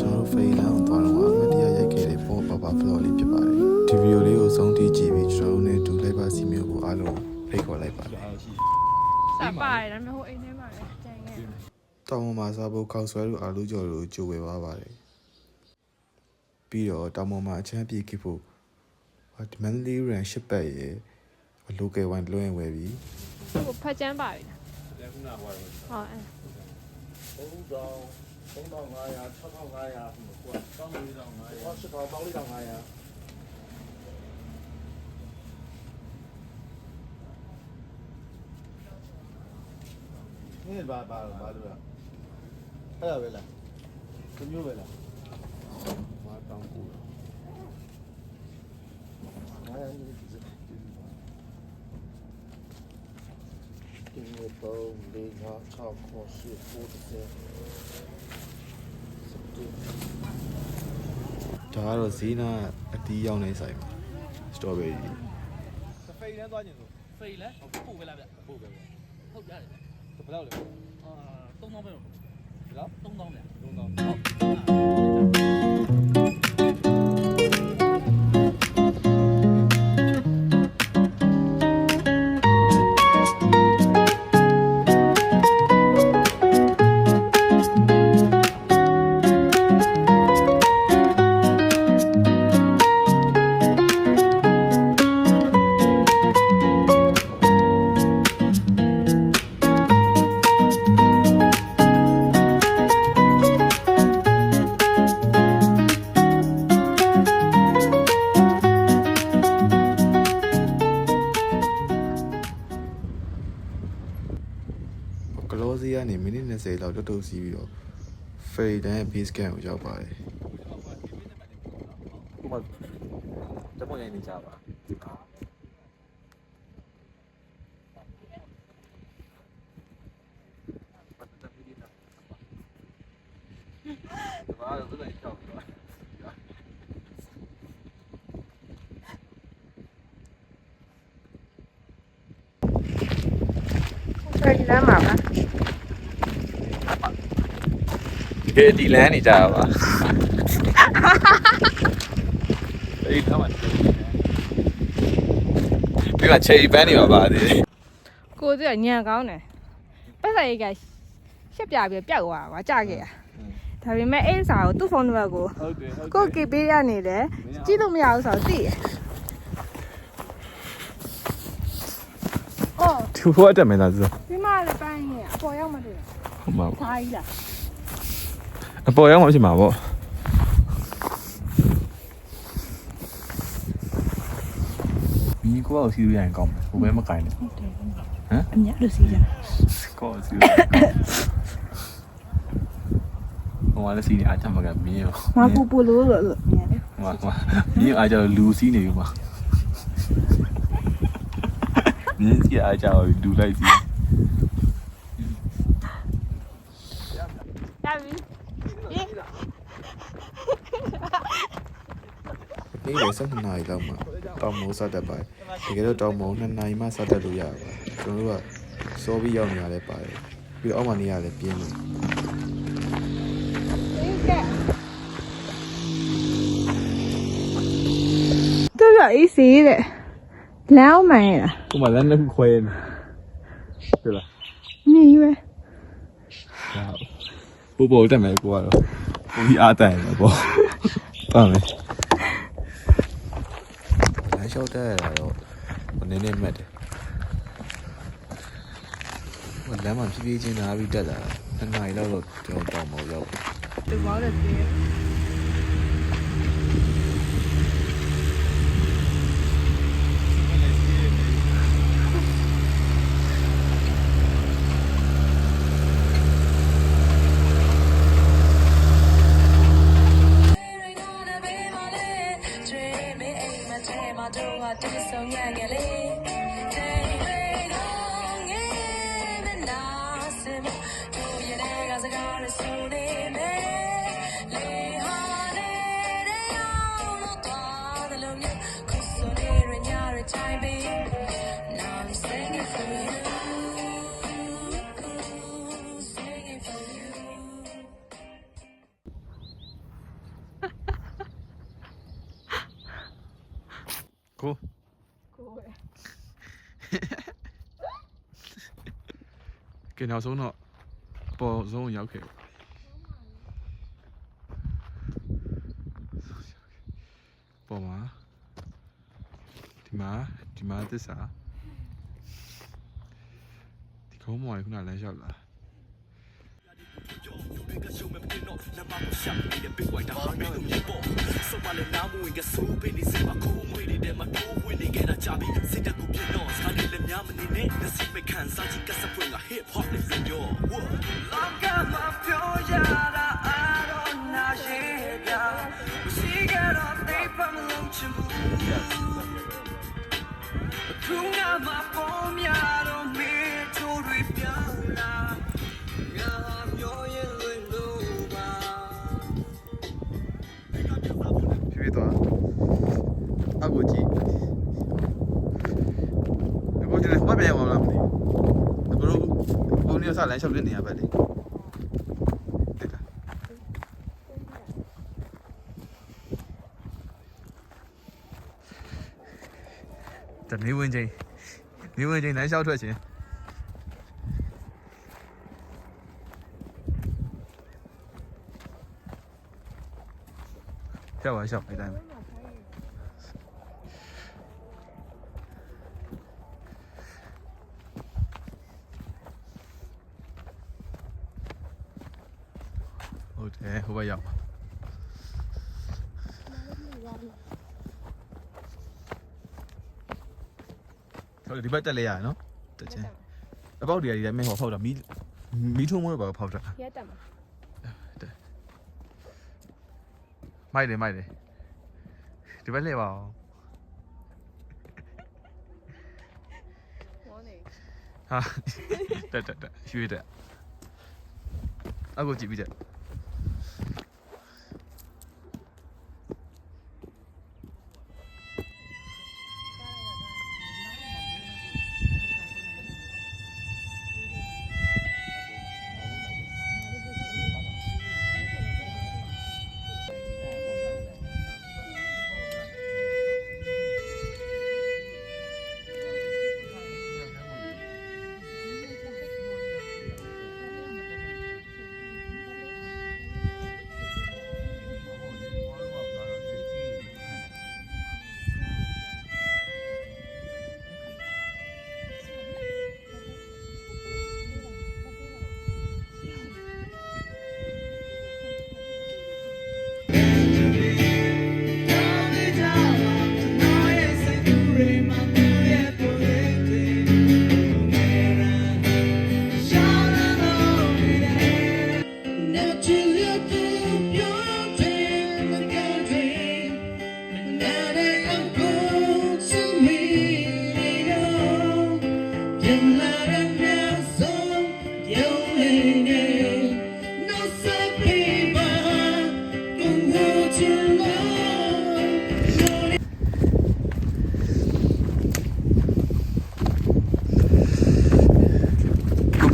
ကျွန်တော်ဖေးလောင်းသွားတော့မတရားရိုက်ခဲ့တဲ့ပေါ်ပါဖလော်လေးဖြစ်ပါတယ်ဒီဗီဒီယိုလေးကိုဆုံးထိကြည့်ပြီးကျွန်တော်နဲ့ဒူလိုက်ပါစီမျိုးကိုအားလုံးဖိတ်ခေါ်လိုက်ပါတယ်စပါတယ်ဒါပေမဲ့ဟိုအိမ်ထဲမှာလည်းကြိုင်ခဲ့တောင်ပေါ်မှာစားဖို့ခောက်ဆွဲလို့အာလူကြော်လို့ကြိုဝယ်ပါပါတယ်ပြီးတော့တောင်ပေါ်မှာအချမ်းပြေခဲ့ဖို့ဒီမန်လေးရန်ရှစ်ပတ်ရဲ့လိုကယ်ဝိုင်းလွှဲဝယ်ပြီးဟိုဖတ်ချမ်းပါပြီလားခုနကဟိုဟုတ်အဲ3500 6500ဟို14,500 14,500นี่ဘာလို့လဲအဲ့ဒါပဲလားဒီမျိုးပဲလားမာတောင်းကိုအားရနေဒီပုံလေးငါ6ခေါ်ရှိဖို့တဲ့ဒါကတော့ဈေးနာအတီးရောက်နေဆိုင်ပါစတော်ဘယ်ရီဖိတ်လန်းသွားခြင်းဆိုဖိတ်လန်းပို့ပဲလားဗျပို့ပဲဟုတ်ရတယ်ဘယ်လောက်လဲ3000ပဲဘယ်လောက်3000ဗျ3000ကလောစီကနေမိနစ်20လောက်တွတ်စီးပြီးတော့ဖေရီတန်ရဲ့ base camp ကိုရောက်ပါတယ်ဟိုမှာတပုံရိုင်းနေကြပါဘာလို့လဲကြောက်ပါဒီလမ်းမှာပါတကယ်ဒီလမ်းနေကြတာပါအေးတော့ဒီကချေပန်းနေပါပါသေးတယ်ကိုသူကညံကောင်းတယ်ပတ်စရိတ်ကရှက်ပြပြီးပျောက်သွားတာကြာခဲ့ရဒါပေမဲ့အဲ့စာကိုသူ့ဖုန်းနံပါတ်ကိုကိုကေပေးရနေတယ်ကြည့်လို့မရဘူးဆိုတော့သိတယ်အော်သူ့ဘောတက်မယ်လားဆိုဒီမှာလည်းပန်းနေအပေါ်ရောက်မှတွေ့တယ်ဟုတ်ပါဘူးစားကြီးလားအပေါ်ရောက်မှဖြစ်မှာပေါ့မင်းကိုအောင်စီးရရင်ကောင်းမယ်ဟိုဘဲမကင်နဲ့ဟုတ်တယ်ဟမ်အမြတ်လို့စီးကြကိုအောင်စီးဟိုလည်းစီးနေအားချမကမင်းရောမပူပူလို့လို့မြင်တယ်ဟိုမင်းအားကြောင့်လူစီးနေပြီမှာမင်းစီးအားကြောင့်လူလိုက်စီးရပြီနေ့လယ်12နာရီလောက်မှာတောင်မုံစတတ်ပါတယ်တကယ်တော့တောင်မုံ2နာရီမှစတတ်လို့ရပါတယ်ကျွန်တော်တို့ကစောပြီးရောက်နေရတယ်ပါတယ်ပြီးတော့အောက်မှာနေရလဲပြင်းလို့တို့ရအေးစီးတဲ့လမ်းမှန်ရလားဟိုမှာလမ်းတစ်ခုခွဲနေဟုတ်လားနေရွယ်ပို့တက်မယ်ကိုကတော့ကိုကြီးအားတန်တယ်ပေါ့ပါမယ်လမ်းလျှောက်တက်ရတာတော့နည်းနည်းမှတ်တယ်ဟိုလမ်းမှာဖြည်းဖြည်းချင်းနားပြီးတက်တာ2နာရီလောက်တော့ကျွန်တော်တောင်မရောက်ဘူးဒီဘောလည်းပြေး ကို ကိုပဲ ကဲနောက်ဆုံးတော့ပေါ်ဆုံးရောက်ခဲ့ပေါ်မှာဒီမှာသစ္စာဒီကုန်းမော်ရခုနလမ်းလျှောက်လာ ဖြည်းသွားအကူကြည့်အခုကျလည်းဘာပြန်ရမှာမလားမသိဘူးတို့ကိုနေစားလမ်းလျှောက်တဲ့နေရာပဲလေတက်တာတနေဝင်ချင်းလမ်းလျှောက်ထွက်ခြင်းရှောက်ပါရှောက်အဲ့တိုင်းဟုတ်တယ်ဟိုဘက်ရောက်ဟုတ်ဒီဘက်တက်လေရနော်တက်ချင်းအပေါက်တွေကဒီတိုင်းမဲဟောဖောက်တာမီးထုံးမလို့ပါဖောက်တာ ရဲတက်မှာ မိုက်တယ်ဒီဘက်လှည့်ပါအောင် ဝေါနေ ဟာတက်ရွှေ့တက်အခုကြည့်ပြီးတက်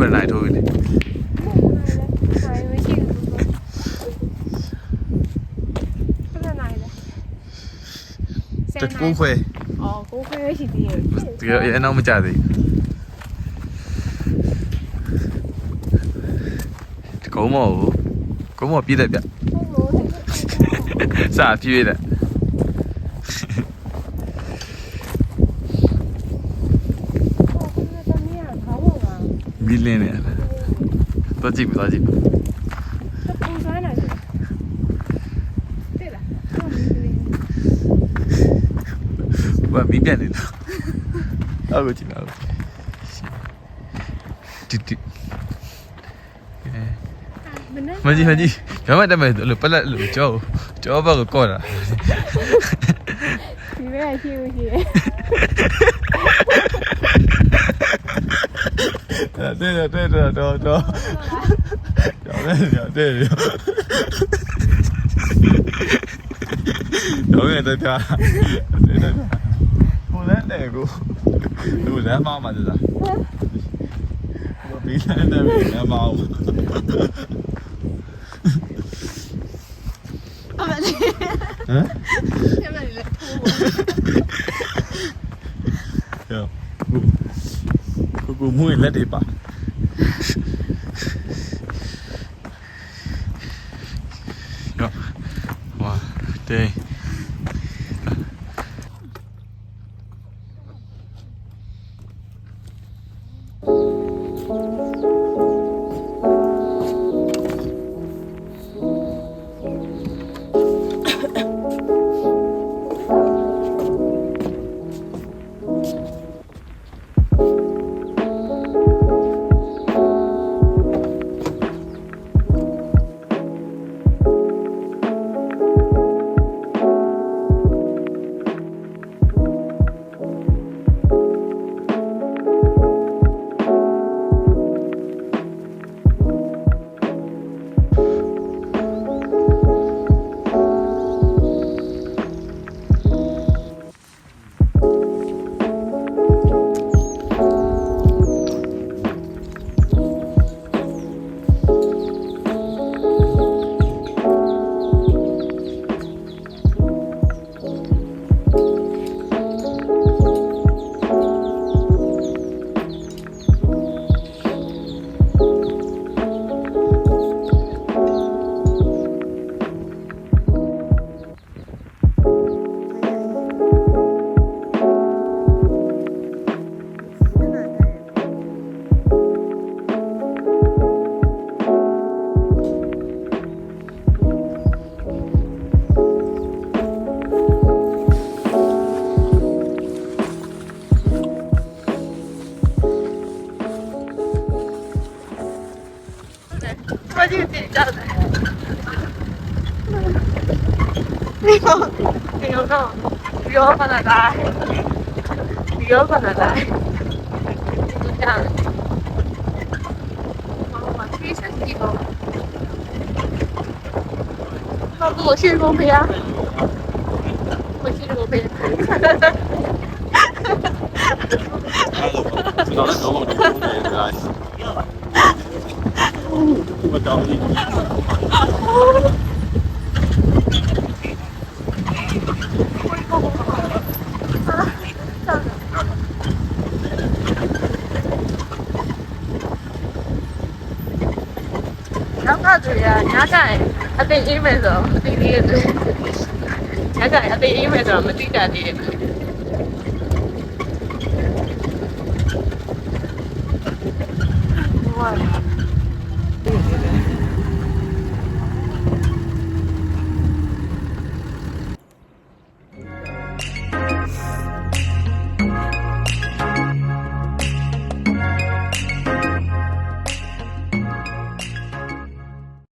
ဘယ်နိုင်ထိုးပြီလေ ဆိုင်မရှိဘူးဘယ်နိုင်လဲ တကူခွဲ အော်ကိုခွဲရှိသေးတယ် တကယ်အနောက်မကြသေးဒီကုန်းမော်ပြည့်တယ်ဗျ ဟုတ်လို့ စာပြည့်တယ် မီလင်းနေတယ်တော့ကြည့်ပပြီူဆိုင်နိုင်တယ်တဲ့လား ဘာမီးပြတ်နေတော့အောက်ကိုကြည့်ပါဦးတီမကြီးရမတက်မယ်လို့ပလက်လို့ကြောဘက်ကိုကော့တာ ဒီဘက်ရှိဦးရှိတယ် 对的，永远在飘，对的，不然那个，不然妈妈这是，我比那比妈妈。အမလေး 嗯？ အမလေး ကိုမွေးလက်တွေပါရောဝါတေး我就紧张的。你好，你好，你好，放哪来？你好，放哪来？就这样。我推身体了。要不我去公陪啊？我去公陪。知道了，等我就来。这么着急。然后对呀，人家讲还得因为着，对对对，人家讲还得因为着，没对家的。哇！